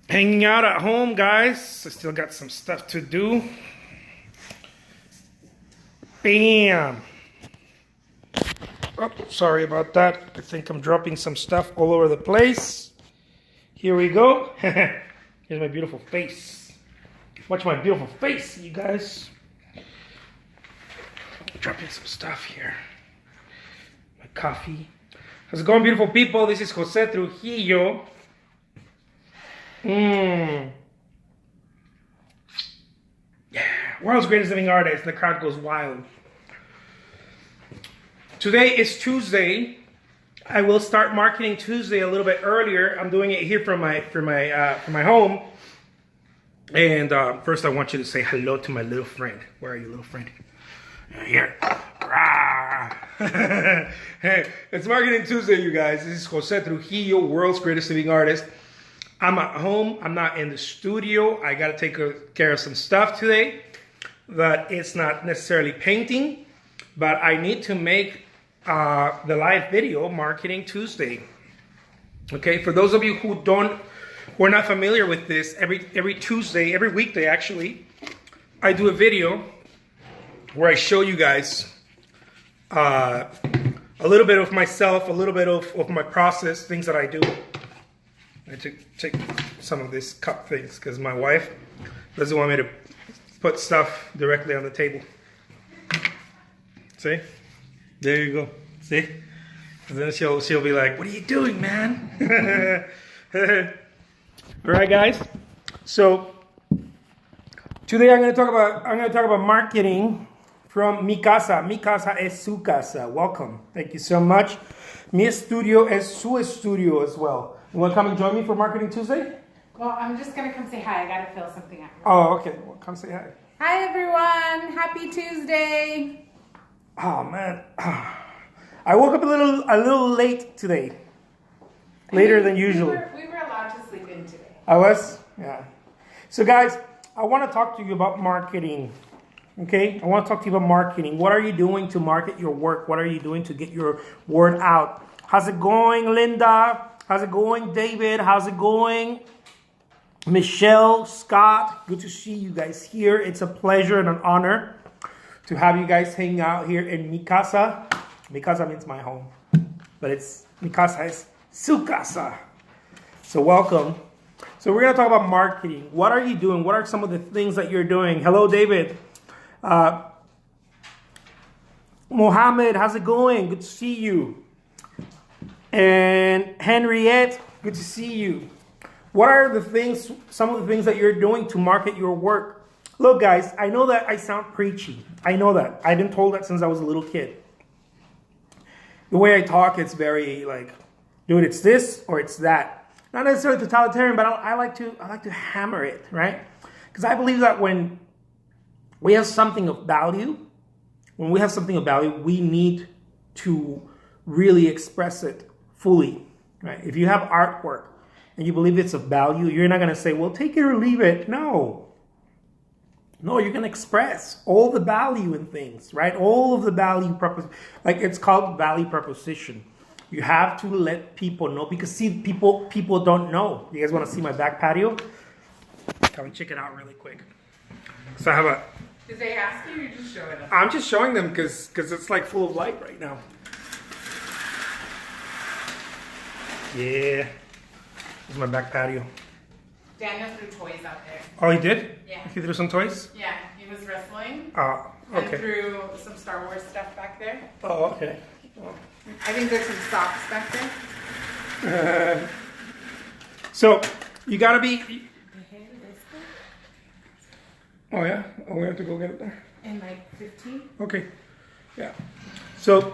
Hanging out at home, guys. I still got some stuff to do. Bam! Oh, sorry about that. I think I'm dropping some stuff all over the place. Here we go. Here's my beautiful face. Watch my beautiful face, you guys. Dropping some stuff here. My coffee. How's it going, beautiful people? This is Jose Trujillo. Yeah, world's greatest living artist. The crowd goes wild. Today is Tuesday. I will start marketing Tuesday a little bit earlier. I'm doing it here from my home. And first, I want you to say hello to my little friend. Where are you, little friend? Here. Hey, it's Marketing Tuesday, you guys. This is Jose Trujillo, world's greatest living artist. I'm at home. I'm not in the studio. I got to take care of some stuff today. That it's not necessarily painting, but I need to make the live video Marketing Tuesday. Okay, for those of you who are not familiar with this, every Tuesday, every weekday actually, I do a video where I show you guys a little bit of myself, a little bit of my process, things that I do. I take some of these cup things because my wife doesn't want me to put stuff directly on the table. See? There you go. See? And then she'll be like, "What are you doing, man?" All right, guys. So today I'm going to talk about marketing from mi casa. Mi casa es su casa. Welcome. Thank you so much. Mi estudio es su estudio as well. You want to come and join me for Marketing Tuesday? Well, I'm just going to come say hi. I got to fill something out. Oh, okay. Well, come say hi. Hi, everyone. Happy Tuesday. Oh, man. I woke up a little late today. Later than usual. We were allowed to sleep in today. I was? Yeah. So, guys, I want to talk to you about marketing. Okay? I want to talk to you about marketing. What are you doing to market your work? What are you doing to get your word out? How's it going, Linda? How's it going, David? How's it going, Michelle, Scott? Good to see you guys here. It's a pleasure and an honor to have you guys hang out here in mi casa. Mi casa means my home, but it's mi casa es su casa. So welcome. So we're going to talk about marketing. What are you doing? What are some of the things that you're doing? Hello, David. Mohammed, how's it going? Good to see you. And Henriette, good to see you. What are some of the things that you're doing to market your work? Look, guys, I know that I sound preachy. I know that. I've been told that since I was a little kid. The way I talk, it's very like, dude, it's this or it's that. Not necessarily totalitarian, but I like to hammer it, right? Because I believe that when we have something of value, we need to really express it fully, right? If you have artwork and you believe it's of value, you're not going to say, well, take it or leave it. No, you're going to express all the value in things, right? All of the value like it's called value proposition. You have to let people know because see, people don't know. You guys want to see my back patio? Come and check it out really quick. So I have a... Did they ask you or just showing them? I'm just showing them because it's like full of light right now. Yeah. This is my back patio. Daniel threw toys out there. Oh, he did? Yeah. He threw some toys? Yeah, he was wrestling. Oh, okay. And threw some Star Wars stuff back there. Oh, okay. Oh. I think there's some socks back there. So, you gotta be... Oh, yeah? Oh, we have to go get it there? In like 15? Okay. Yeah. So,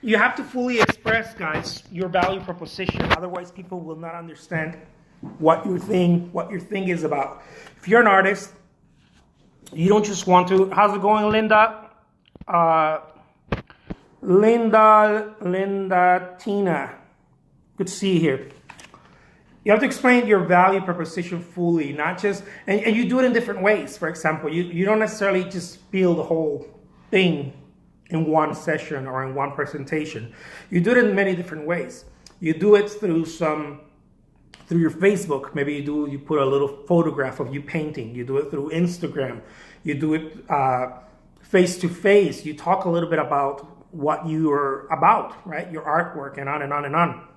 you have to fully express, guys, your value proposition. Otherwise, people will not understand what your thing is about. If you're an artist, you don't just want to... How's it going, Linda? Linda, Tina. Good to see you here. You have to explain your value proposition fully, not just... And you do it in different ways. For example, you don't necessarily just spill the whole thing in one session or in one presentation. You do it in many different ways. You do it through some through your Facebook. Maybe you put a little photograph of you painting. You do it through Instagram. You do it face to face. You talk a little bit about what you are about, right? Your artwork, and on and on and on.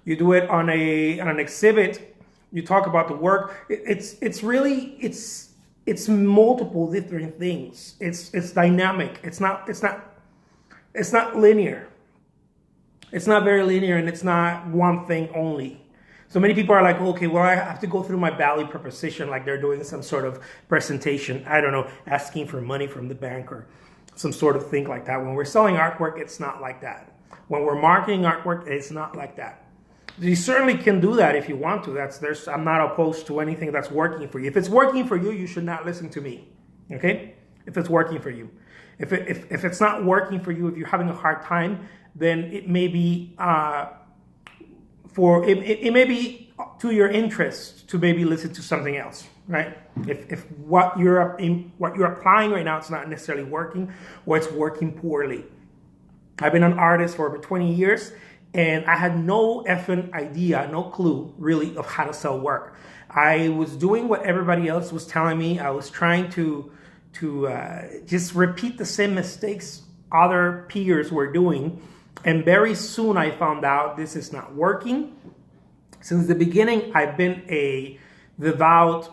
You do it on an exhibit. You talk about the work. It's multiple different things. It's dynamic. It's not linear. It's not very linear, and it's not one thing only. So many people are like, okay, well, I have to go through my value proposition like they're doing some sort of presentation. I don't know, asking for money from the bank or some sort of thing like that. When we're selling artwork, it's not like that. When we're marketing artwork, it's not like that. You certainly can do that if you want to. I'm not opposed to anything that's working for you. If it's working for you, you should not listen to me. Okay? If it's working for you. If it's not working for you, if you're having a hard time, then it may be it may be to your interest to maybe listen to something else, right? If what you're applying right now, it's not necessarily working, or it's working poorly. I've been an artist for over 20 years, and I had no effing idea, no clue really of how to sell work. I was doing what everybody else was telling me. I was trying to just repeat the same mistakes other peers were doing. And very soon I found out this is not working. Since the beginning, I've been a devout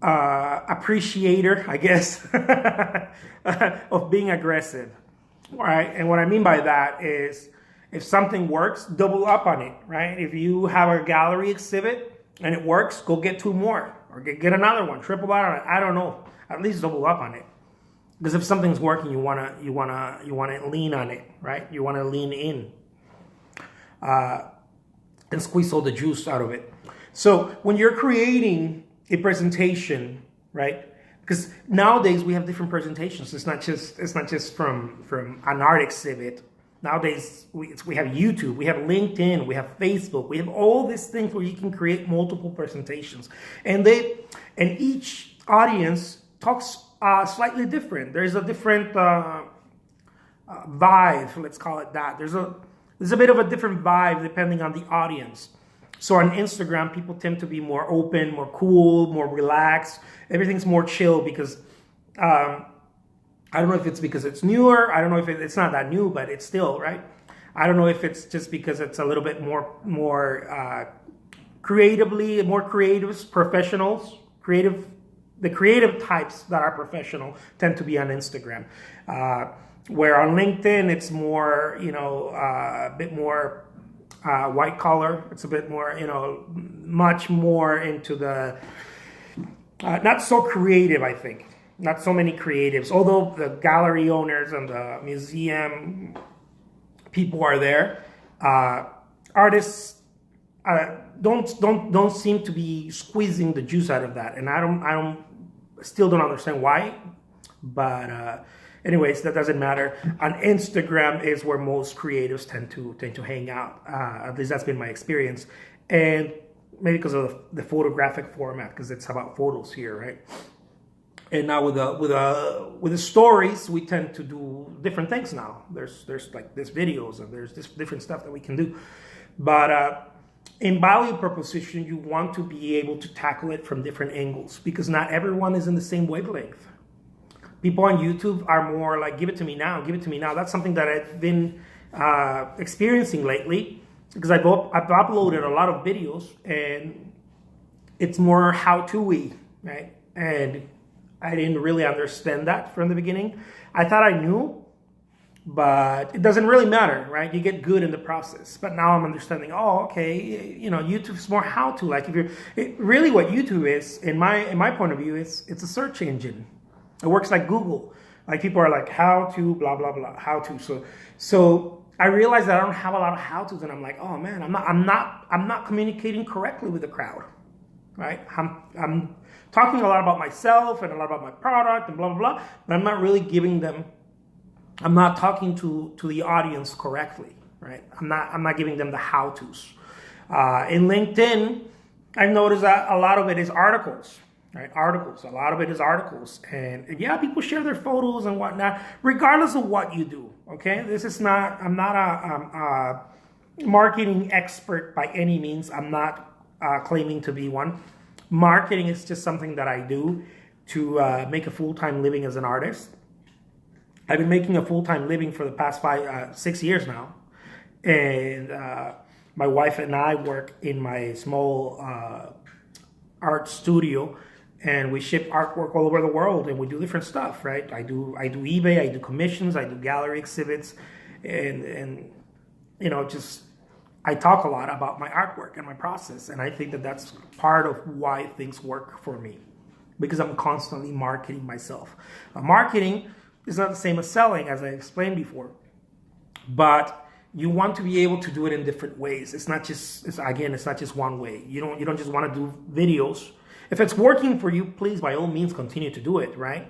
appreciator, I guess, of being aggressive. All right. And what I mean by that is if something works, double up on it, right? If you have a gallery exhibit and it works, go get 2 more or get another one, triple that on it. I don't know. At least double up on it. Because if something's working, you wanna lean on it, right? You wanna lean in and squeeze all the juice out of it. So when you're creating a presentation, right? Because nowadays we have different presentations. It's not just from an art exhibit. Nowadays we have YouTube, we have LinkedIn, we have Facebook, we have all these things where you can create multiple presentations, and each audience talks slightly different. There's a different vibe, let's call it that. There's a bit of a different vibe depending on the audience. So on Instagram, people tend to be more open, more cool, more relaxed. Everything's more chill because I don't know if it's because it's newer. I don't know if it's not that new, but it's still, right? I don't know if it's just because it's a little bit more creatively, more creatives, professionals, the creative types that are professional tend to be on Instagram. Where on LinkedIn, it's more, a bit more white collar. It's a bit more, much more into the, not so creative, I think. Not so many creatives, although the gallery owners and the museum people are there. Artists don't seem to be squeezing the juice out of that, and I still don't understand why. But anyways, that doesn't matter. On Instagram is where most creatives tend to hang out. At least that's been my experience, and maybe because of the photographic format, because it's about photos here, right? And now with the stories, we tend to do different things now. There's like this videos and there's this different stuff that we can do. But in value proposition, you want to be able to tackle it from different angles because not everyone is in the same wavelength. People on YouTube are more like, give it to me now, give it to me now. That's something that I've been experiencing lately because I've uploaded a lot of videos and it's more how-to-y, right? And I didn't really understand that from the beginning. I thought I knew, but it doesn't really matter, right? You get good in the process. But now I'm understanding, okay, YouTube's more how-to. Like really what YouTube is, in my point of view, it's a search engine. It works like Google. Like people are like, how to, blah, blah, blah, how to. So I realized that I don't have a lot of how-tos and I'm like, oh man, I'm not communicating correctly with the crowd, right? I'm talking a lot about myself and a lot about my product and blah, blah, blah, but I'm not really I'm not talking to the audience correctly, right? I'm not giving them the how-tos. In LinkedIn, I've noticed that a lot of it is articles, right? A lot of it is articles. And yeah, people share their photos and whatnot, regardless of what you do. Okay, this is not. I'm not a marketing expert by any means. I'm not claiming to be one. Marketing is just something that I do to make a full-time living as an artist. I've been making a full-time living for the past 6 years now, and my wife and I work in my small art studio, and we ship artwork all over the world, and we do different stuff, right? I do eBay, I do commissions, I do gallery exhibits, and just I talk a lot about my artwork and my process, and I think that that's part of why things work for me, because I'm constantly marketing myself. Marketing is not the same as selling, as I explained before, but you want to be able to do it in different ways. It's not just one way. You don't just want to do videos. If it's working for you, please, by all means, continue to do it, right?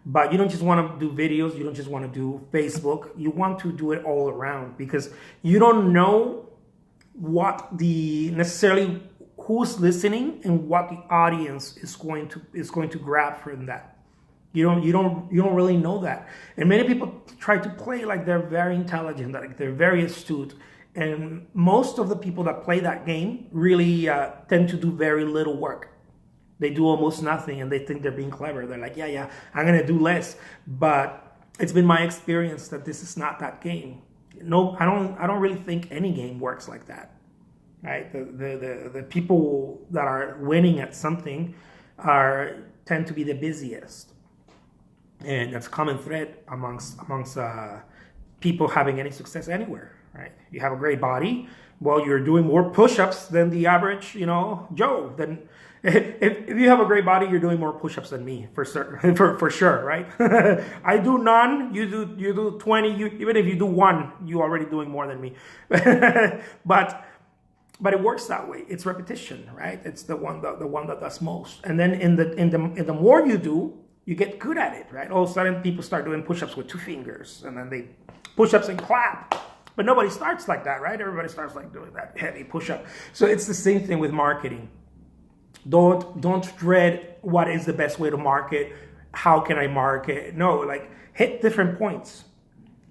But you don't just want to do videos. You don't just want to do Facebook. You want to do it all around, because you don't know necessarily who's listening and what the audience is going to grab from that. You don't really know that. And many people try to play like they're very intelligent, like they're very astute. And most of the people that play that game really tend to do very little work. They do almost nothing, and they think they're being clever. They're like, yeah, I'm going to do less. But it's been my experience that this is not that game. No, I don't really think any game works like that. Right? The people that are winning at something tend to be the busiest. And that's a common thread amongst people having any success anywhere, right? You have a great body. Well, you're doing more push-ups than the average, Joe. Then, if you have a great body, you're doing more push-ups than me, for certain, for sure, right? I do none. You do 20. Even if you do one, you're already doing more than me. But it works that way. It's repetition, right? It's the one that does most. And then in the more you do, you get good at it, right? All of a sudden, people start doing push-ups with 2 fingers, and then they push-ups and clap. But nobody starts like that, right? Everybody starts like doing that heavy push-up. So it's the same thing with marketing. Don't dread what is the best way to market. How can I market? No, like hit different points,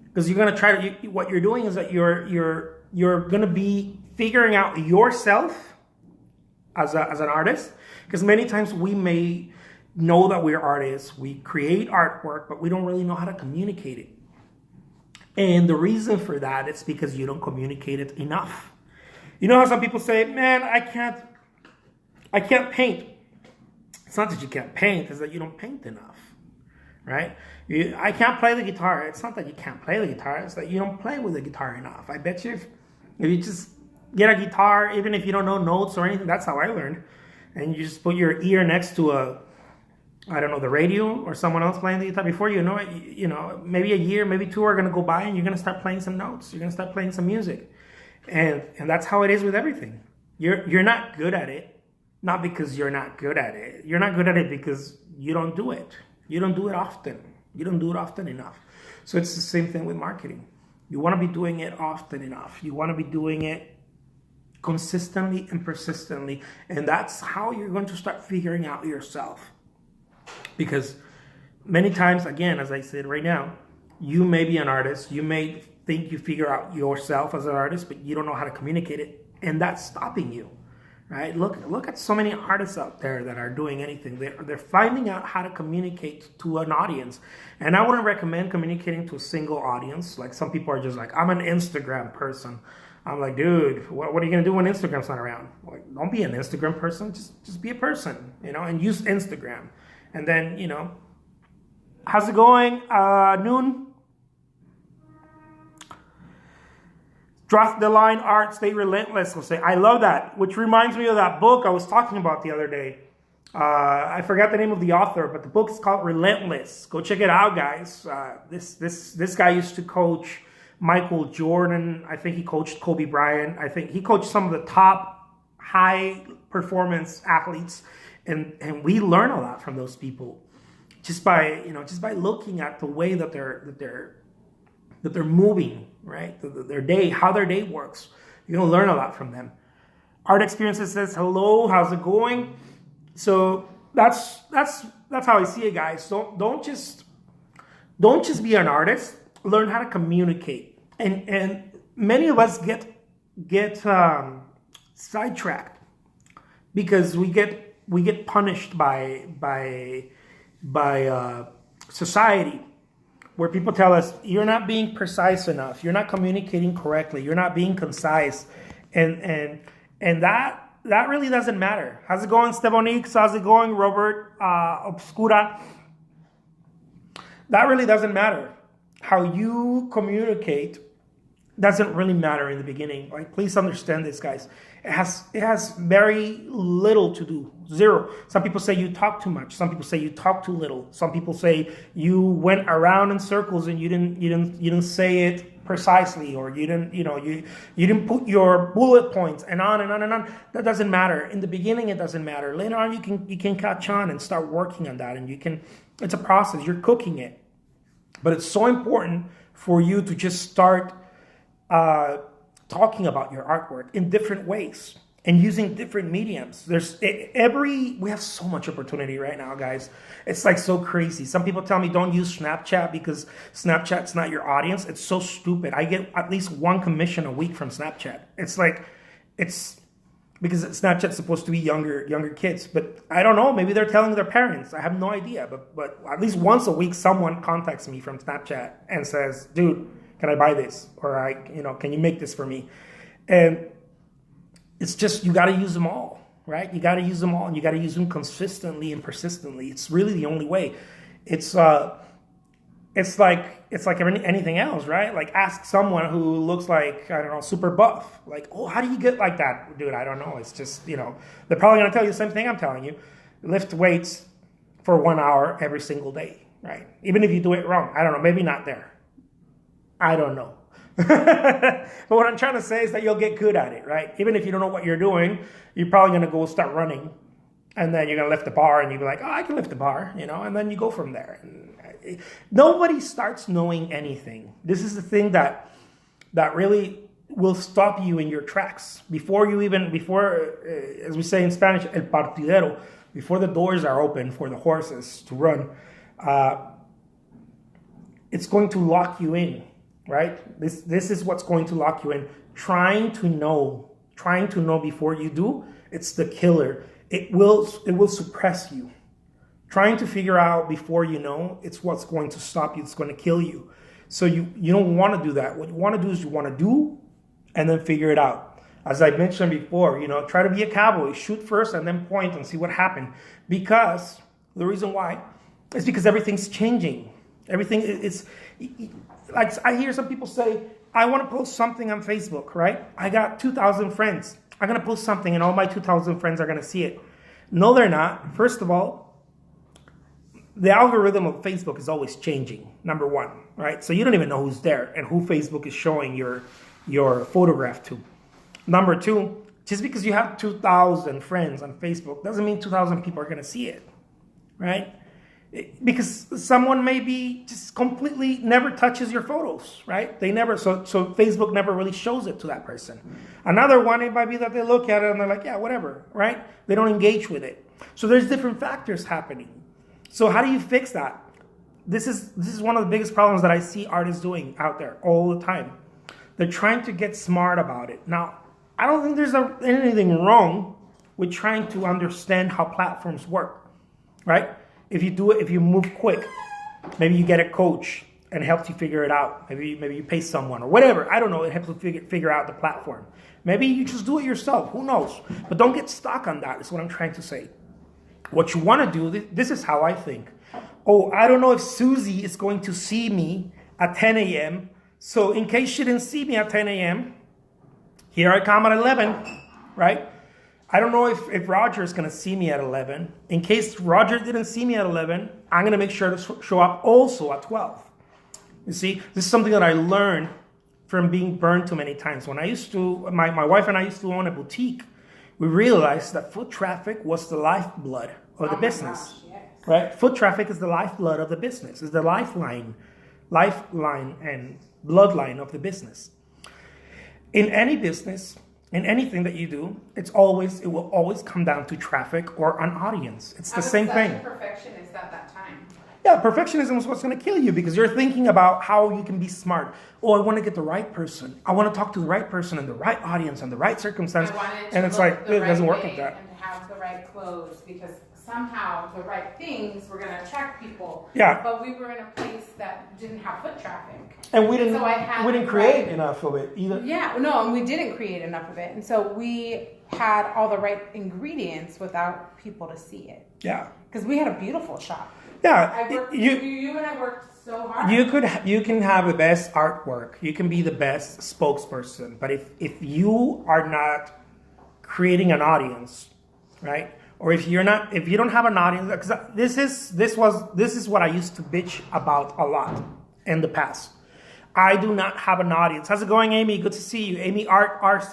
because you're gonna try to. What you're doing is that you're gonna be figuring out yourself as an artist, because many times we may know that we're artists, we create artwork, but we don't really know how to communicate it. And the reason for that is because you don't communicate it enough. You know how some people say, man, I can't paint. It's not that you can't paint, it's that you don't paint enough, right? I can't play the guitar. It's not that you can't play the guitar, it's that you don't play with the guitar enough. I bet you if you just get a guitar, even if you don't know notes or anything, that's how I learned. And you just put your ear next to the radio or someone else playing the guitar. Before you know it, maybe a year, maybe 2 are going to go by, and you're going to start playing some notes. You're going to start playing some music. And that's how it is with everything. You're not good at it, not because you're not good at it. You're not good at it because you don't do it. You don't do it often. You don't do it often enough. So it's the same thing with marketing. You want to be doing it often enough. You want to be doing it consistently and persistently. And that's how you're going to start figuring out yourself. Because many times, again, as I said right now, you may be an artist. You may think you figure out yourself as an artist, but you don't know how to communicate it. And that's stopping you, right? Look at so many artists out there that are doing anything. They're finding out how to communicate to an audience. And I wouldn't recommend communicating to a single audience. Like some people are just like, I'm an Instagram person. I'm like, dude, what are you going to do when Instagram's not around? Like, don't be an Instagram person. Just be a person, and use Instagram. And then, how's it going? Noon? Drop the line, art, stay relentless. We'll say, I love that. Which reminds me of that book I was talking about the other day. I forgot the name of the author, but the book is called Relentless. Go check it out, guys. This guy used to coach Michael Jordan. I think he coached Kobe Bryant. I think he coached some of the top high performance athletes. And we learn a lot from those people just by looking at the way that they're moving, right? How their day works. You're gonna learn a lot from them. Art Experiences says, hello, how's it going? So that's how I see it, guys. So don't just be an artist. learn how to communicate. And many of us get sidetracked because we get punished by society, where people tell us you're not being precise enough, you're not communicating correctly, you're not being concise, and that really doesn't matter. How's it going, Stefanix? How's it going, Robert Obscura? That really doesn't matter. How you communicate doesn't really matter in the beginning. Like, please understand this, guys. It has very little to do. Zero. Some people say you talk too much. Some people say you talk too little. Some people say you went around in circles and you didn't say it precisely, or you didn't put your bullet points, and on and on and on. That doesn't matter. In the beginning, it doesn't matter. Later on, you can catch on and start working on that, and it's a process. You're cooking it. But it's so important for you to just start talking about your artwork in different ways and using different mediums. We have so much opportunity right now, guys. It's like so crazy. Some people tell me don't use Snapchat because Snapchat's not your audience. It's so stupid. I get at least one commission a week from Snapchat. It's because Snapchat's supposed to be younger kids, but I don't know. Maybe they're telling their parents. I have no idea. But at least once a week, someone contacts me from Snapchat and says, "Dude, can I buy this?" Or "Can you make this for me?" And it's just, you got to use them all, right? You got to use them all, and you got to use them consistently and persistently. It's really the only way. It's like anything else, right? Like, ask someone who looks like, I don't know, super buff. Like, oh, how do you get like that? Dude, I don't know. It's just, they're probably going to tell you the same thing I'm telling you. Lift weights for 1 hour every single day, right? Even if you do it wrong. I don't know. Maybe not there. I don't know. But what I'm trying to say is that you'll get good at it, right? Even if you don't know what you're doing, you're probably going to go start running. And then you're going to lift the bar, and you'll be like, oh, I can lift the bar, and then you go from there. And nobody starts knowing anything. This is the thing that really will stop you in your tracks. Before, as we say in Spanish, el partidero, before the doors are open for the horses to run, it's going to lock you in, right? This is what's going to lock you in. Trying to know before you do, it's the killer. It will suppress you. Trying to figure out before you know, it's what's going to stop you. It's going to kill you. So you don't want to do that. What you want to do is you want to do and then figure it out. As I mentioned before, try to be a cowboy. Shoot first and then point and see what happened. Because the reason why is because everything's changing. Everything is like, I hear some people say, I want to post something on Facebook, right? I got 2,000 friends. I'm going to post something and all my 2,000 friends are going to see it. No, they're not. First of all, the algorithm of Facebook is always changing, number one, right? So you don't even know who's there and who Facebook is showing your photograph to. Number two, just because you have 2,000 friends on Facebook doesn't mean 2,000 people are going to see it, right? Because someone maybe just completely never touches your photos, right? They never, so Facebook never really shows it to that person. Another one, it might be that they look at it and they're like, yeah, whatever, right? They don't engage with it. So there's different factors happening. So how do you fix that? This is one of the biggest problems that I see artists doing out there all the time. They're trying to get smart about it. Now, I don't think there's anything wrong with trying to understand how platforms work, right? If you move quick, maybe you get a coach and it helps you figure it out. Maybe you pay someone or whatever. I don't know. It helps you figure out the platform. Maybe you just do it yourself. Who knows? But don't get stuck on that is what I'm trying to say. What you want to do, this is how I think. Oh, I don't know if Susie is going to see me at 10 a.m. So in case she didn't see me at 10 a.m., here I come at 11, right? I don't know if Roger is going to see me at 11. In case Roger didn't see me at 11, I'm going to make sure to show up also at 12. You see, this is something that I learned from being burned too many times. When I used to, my wife and I used to own a boutique, we realized that foot traffic was the lifeblood of the business. Gosh, yes. Right? Foot traffic is the lifeblood of the business. It's the lifeline and bloodline of the business. In any business, in anything that you do, it will always come down to traffic or an audience. It's the same thing. Perfectionist at that time. Yeah, perfectionism is what's going to kill you because you're thinking about how you can be smart. Oh, I want to get the right person. I want to talk to the right person in the right audience and the right circumstance. And it's like, it doesn't work like that. And to have the right clothes because somehow the right things were going to attract people. Yeah. But we were in a place that didn't have foot traffic. And we didn't create enough of it either. Yeah, no, and we didn't create enough of it. And so we had all the right ingredients without people to see it. Yeah. Because we had a beautiful shop. Yeah. You and I worked so hard. You can have the best artwork. You can be the best spokesperson. But if you are not creating an audience, right? Or if you don't have an audience, because this is what I used to bitch about a lot in the past. I do not have an audience. How's it going, Amy? Good to see you. Amy Arce.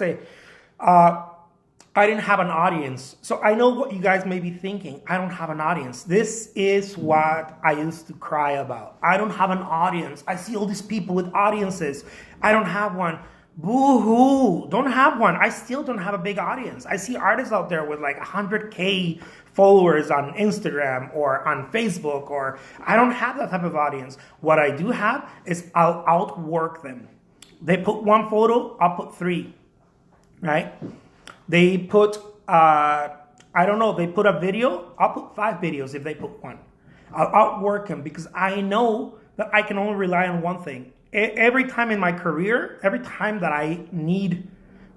I didn't have an audience. So I know what you guys may be thinking. I don't have an audience. This is what I used to cry about. I don't have an audience. I see all these people with audiences. I don't have one. Boo-hoo. Don't have one. I still don't have a big audience. I see artists out there with like 100K followers on Instagram or on Facebook, or I don't have that type of audience. What I do have is I'll outwork them. They put one photo, I'll put three, right? They put, they put a video, I'll put 5 videos if they put one. I'll outwork them because I know that I can only rely on one thing. Every time in my career, every time that I need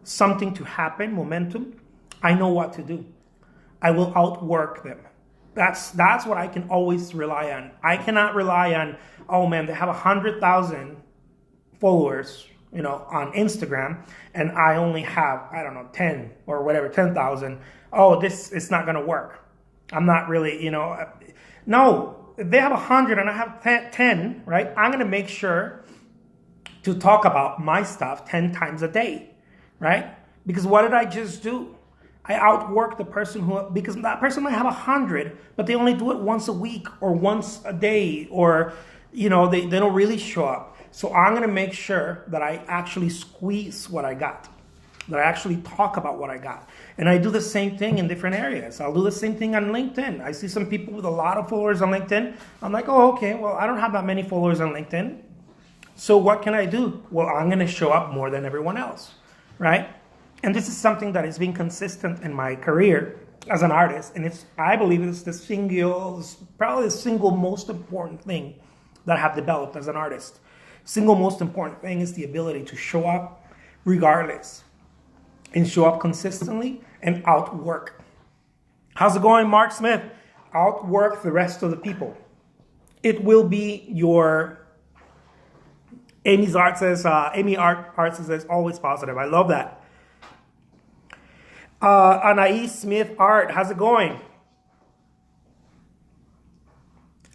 something to happen, momentum, I know what to do. I will outwork them. That's what I can always rely on. I cannot rely on, oh man, they have 100,000 followers, on Instagram, and I only have, 10 or whatever, 10,000. Oh, it's not going to work. I'm not really, no, if they have 100 and I have 10, right? I'm going to make sure to talk about my stuff 10 times a day, right? Because what did I just do? I outworked the person because that person might have 100, but they only do it once a week or once a day, or, they don't really show up. So I'm going to make sure that I actually squeeze what I got, that I actually talk about what I got. And I do the same thing in different areas. I'll do the same thing on LinkedIn. I see some people with a lot of followers on LinkedIn. I'm like, oh, okay, well, I don't have that many followers on LinkedIn. So what can I do? Well, I'm going to show up more than everyone else, right? And this is something that has been consistent in my career as an artist. And I believe it's probably the single most important thing that I have developed as an artist. Single most important thing is the ability to show up regardless and show up consistently and outwork. How's it going, Mark Smith? Outwork the rest of the people. It will be your... Amy Art says, always positive. I love that. Anais Smith Art, how's it going?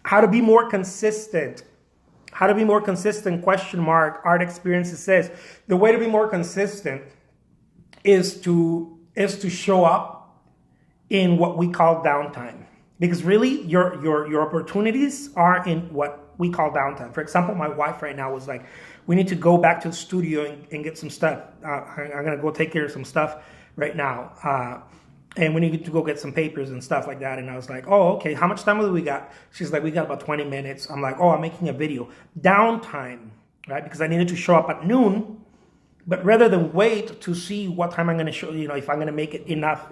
How to be more consistent? How to be more consistent, question mark, Art Experiences says. The way to be more consistent is to show up in what we call downtime. Because really, your opportunities are in what we call downtime. For example, my wife right now was like, we need to go back to the studio and get some stuff. I'm going to go take care of some stuff right now. And we need to go get some papers and stuff like that. And I was like, oh, okay, how much time do we got? She's like, we got about 20 minutes. I'm like, oh, I'm making a video. Downtime, right? Because I needed to show up at noon. But rather than wait to see what time I'm going to show, if I'm going to make it enough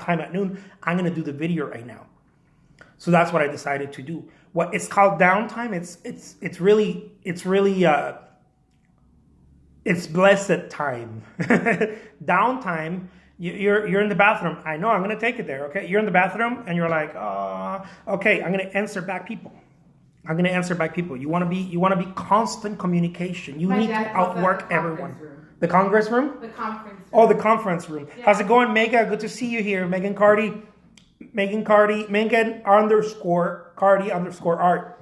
time at noon, I'm going to do the video right now. So that's what I decided to do. What it's called downtime. It's really blessed time. Downtime. You're in the bathroom. I know I'm going to take it there. Okay, you're in the bathroom and you're like, okay, I'm going to answer back people. You want to be constant communication. You need to outwork everyone. The Congress room? The conference room. Oh, the conference room. Yeah. How's it going, Mega? Good to see you here. Megan _Cardi _art.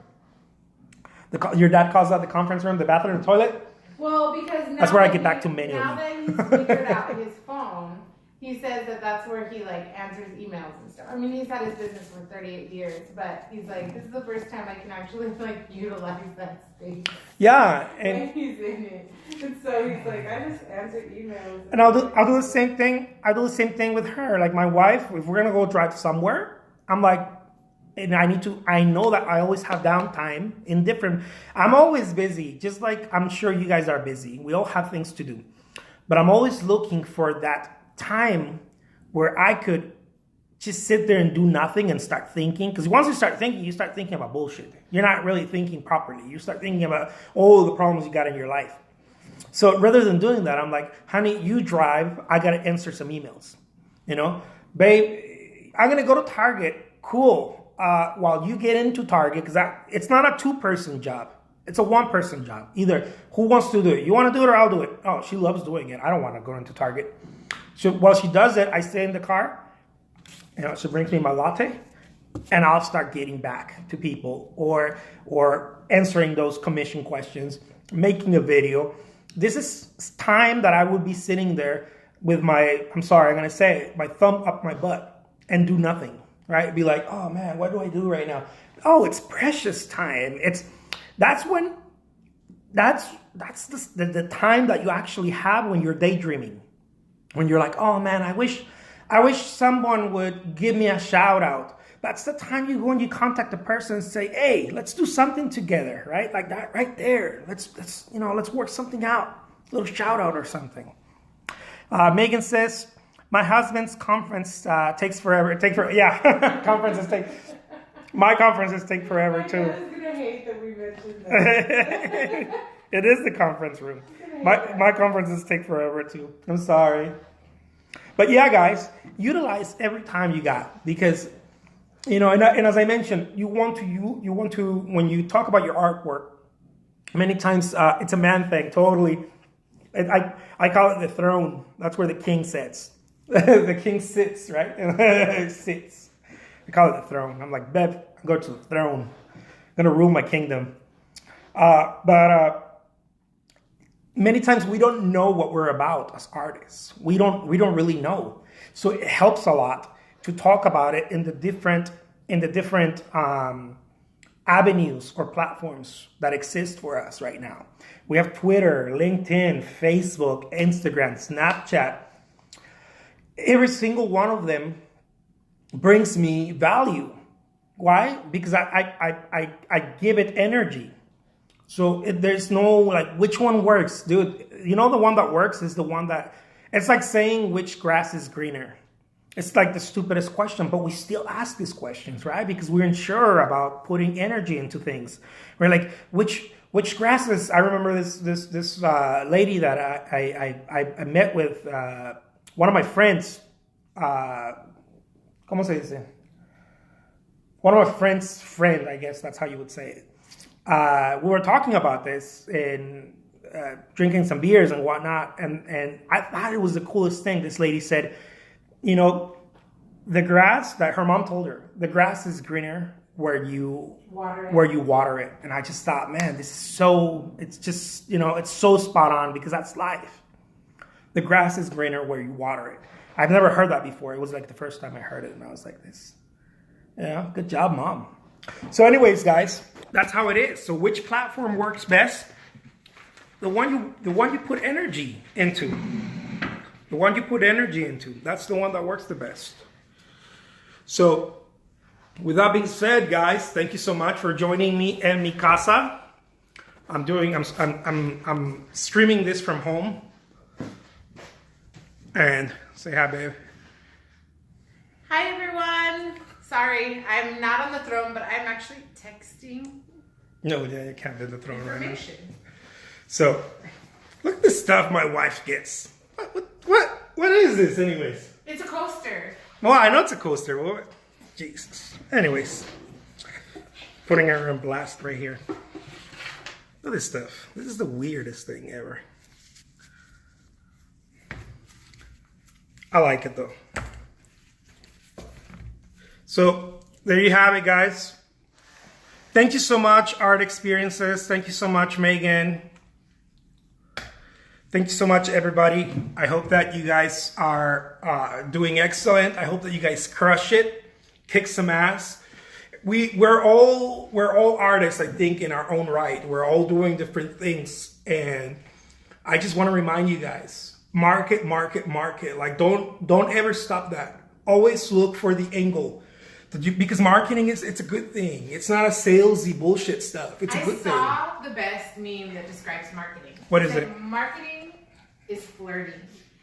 Your dad calls that the conference room, the bathroom, the toilet? Well, because now that's where I get back to manually. Now that he's figured out his phone, he says that that's where he answers emails and stuff. I mean, he's had his business for 38 years, but he's like, this is the first time I can actually utilize that space. Yeah, and he's in it, and so he's like, I just answer emails. And I'll do the same thing. I do the same thing with her. Like my wife, if we're gonna go drive somewhere, I'm like, and I know that I always have downtime I'm always busy, just like I'm sure you guys are busy. We all have things to do. But I'm always looking for that time where I could just sit there and do nothing and start thinking. Because once you start thinking about bullshit. You're not really thinking properly. You start thinking about all the problems you got in your life. So rather than doing that, I'm like, honey, you drive. I got to answer some emails. Babe, I'm going to go to Target. Cool. While you get into Target, because it's not a two-person job. It's a one-person job. Either who wants to do it? You want to do it or I'll do it? Oh, she loves doing it. I don't want to go into Target. So while she does it, I stay in the car. She brings me my latte, and I'll start getting back to people or answering those commission questions, making a video. This is time that I would be sitting there with my thumb up my butt and do nothing, right? Be like, oh man, what do I do right now? Oh, it's precious time. That's the time that you actually have when you're daydreaming. When you're like, oh man, I wish someone would give me a shout out. That's the time you go and you contact a person and say, hey, let's do something together, right? Like that right there. Let's work something out. A little shout out or something. Megan says, my husband's conference takes forever. Yeah, my conferences take forever too. I was gonna hate that we mentioned that. It is the conference room. My conferences take forever too. I'm sorry. But yeah, guys, utilize every time you got, because and as I mentioned, you want to when you talk about your artwork, many times it's a man thing. Totally, I call it the throne. That's where the king sits. The king sits, right? Sits. I call it the throne. I'm like, Bev, I'm going to the throne. I'm going to rule my kingdom. But many times we don't know what we're about as artists. We don't really know. So it helps a lot to talk about it in the different avenues or platforms that exist for us right now. We have Twitter, LinkedIn, Facebook, Instagram, Snapchat. Every single one of them brings me value. Why? Because I give it energy. So there's no like which one works, dude. The one that works is the one that, it's like saying which grass is greener. It's like the stupidest question, but we still ask these questions, right? Because we're unsure about putting energy into things. We're like, which grasses? I remember this lady that I met with, one of my friends. ¿Cómo se dice? One of my friend's friend, I guess that's how you would say it. We were talking about this and drinking some beers and whatnot, and I thought it was the coolest thing. This lady said, the grass, that her mom told her, the grass is greener where you water it. And I just thought, man, this is so, it's just, it's so spot on, because that's life. The grass is greener where you water it. I've never heard that before. It was like the first time I heard it, and I was like, this, good job, mom. So anyways, guys, that's how it is. So which platform works best? The one you put energy into. The one you put energy into. That's the one that works the best. So with that being said, guys, thank you so much for joining me en mi casa. I'm streaming this from home. And say hi, babe. Hi, everyone. Sorry, I'm not on the throne, but I'm actually texting. No, yeah, you can't do the throne right now. So, look at the stuff my wife gets. What is this, anyways? It's a coaster. Well, I know it's a coaster. Well, Jesus. Anyways, putting her on blast right here. Look at this stuff. This is the weirdest thing ever. I like it though. So there you have it, guys. Thank you so much, Art Experiences. Thank you so much, Megan. Thank you so much, everybody. I hope that you guys are doing excellent. I hope that you guys crush it, kick some ass. We're all artists, I think, in our own right. We're all doing different things, and I just want to remind you guys. Market. Like don't ever stop that. Always look for the angle Because marketing it's a good thing. It's not a salesy bullshit stuff. It's a good thing. I saw the best meme that describes marketing. What is it? Marketing is flirting.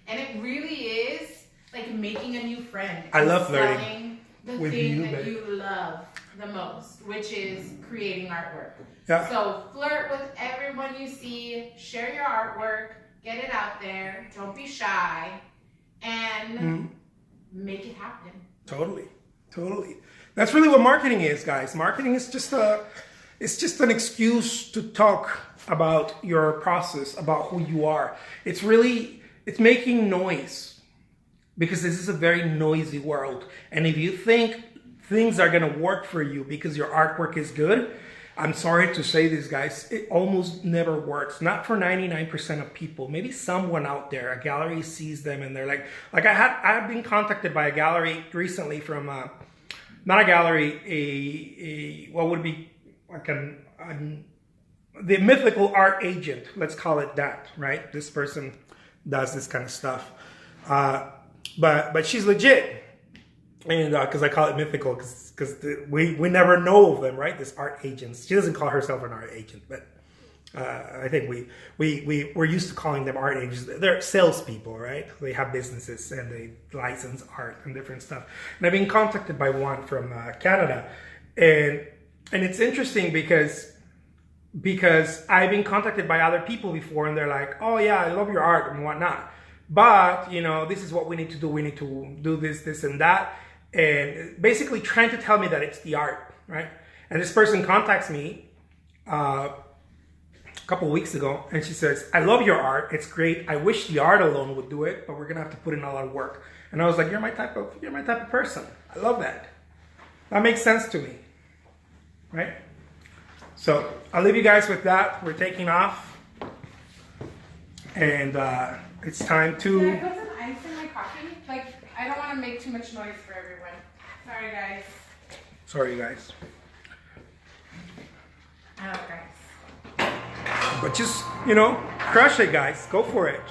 And it really is like making a new friend. I love flirting. Selling the thing that you love the most, which is creating artwork. Yeah. So flirt with everyone you see, share your artwork, get it out there, don't be shy, and make it happen. Totally. That's really what marketing is, guys. Marketing is just an excuse to talk about your process, about who you are. It's making noise, because this is a very noisy world. And if you think things are going to work for you because your artwork is good, I'm sorry to say this, guys, it almost never works. Not for 99% of people. Maybe someone out there, a gallery sees them and they're like I have been contacted by a gallery recently from, not a gallery, what would be like the mythical art agent, let's call it that, right? This person does this kind of stuff. But she's legit. And because I call it mythical, because we never know of them, right? This art agents. She doesn't call herself an art agent, but I think we're used to calling them art agents. They're salespeople, right? They have businesses and they license art and different stuff. And I've been contacted by one from Canada, and it's interesting because I've been contacted by other people before, and they're like, "Oh yeah, I love your art and whatnot, but this is what we need to do. We need to do this, and that." And basically trying to tell me that it's the art, right? And this person contacts me a couple of weeks ago, and she says, "I love your art. It's great. I wish the art alone would do it, but we're gonna have to put in a lot of work." And I was like, "You're my type of person. I love that. That makes sense to me, right?" So I'll leave you guys with that. We're taking off, and it's time to. Can I put some ice in my coffee? I don't want to make too much noise for everyone. Sorry, guys. Oh, guys. But just, crush it, guys. Go for it.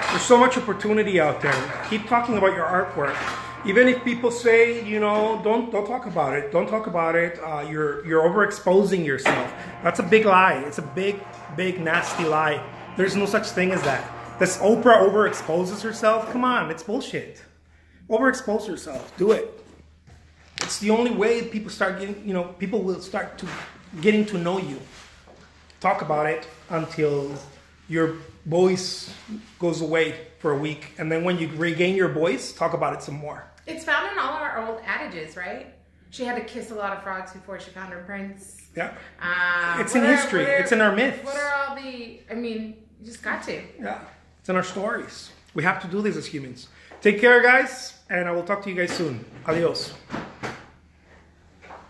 There's so much opportunity out there. Keep talking about your artwork. Even if people say, don't talk about it. Don't talk about it. You're overexposing yourself. That's a big lie. It's a big, nasty lie. There's no such thing as that. This Oprah overexposes herself. Come on, it's bullshit. Overexpose yourself. Do it. It's the only way people start getting, people will start getting to know you. Talk about it until your voice goes away for a week. And then when you regain your voice, talk about it some more. It's found in all our old adages, right? She had to kiss a lot of frogs before she found her prince. Yeah. It's in history. It's in our myths. What are all you just got to. Yeah. It's in our stories. We have to do this as humans. Take care, guys, and I will talk to you guys soon. Adios.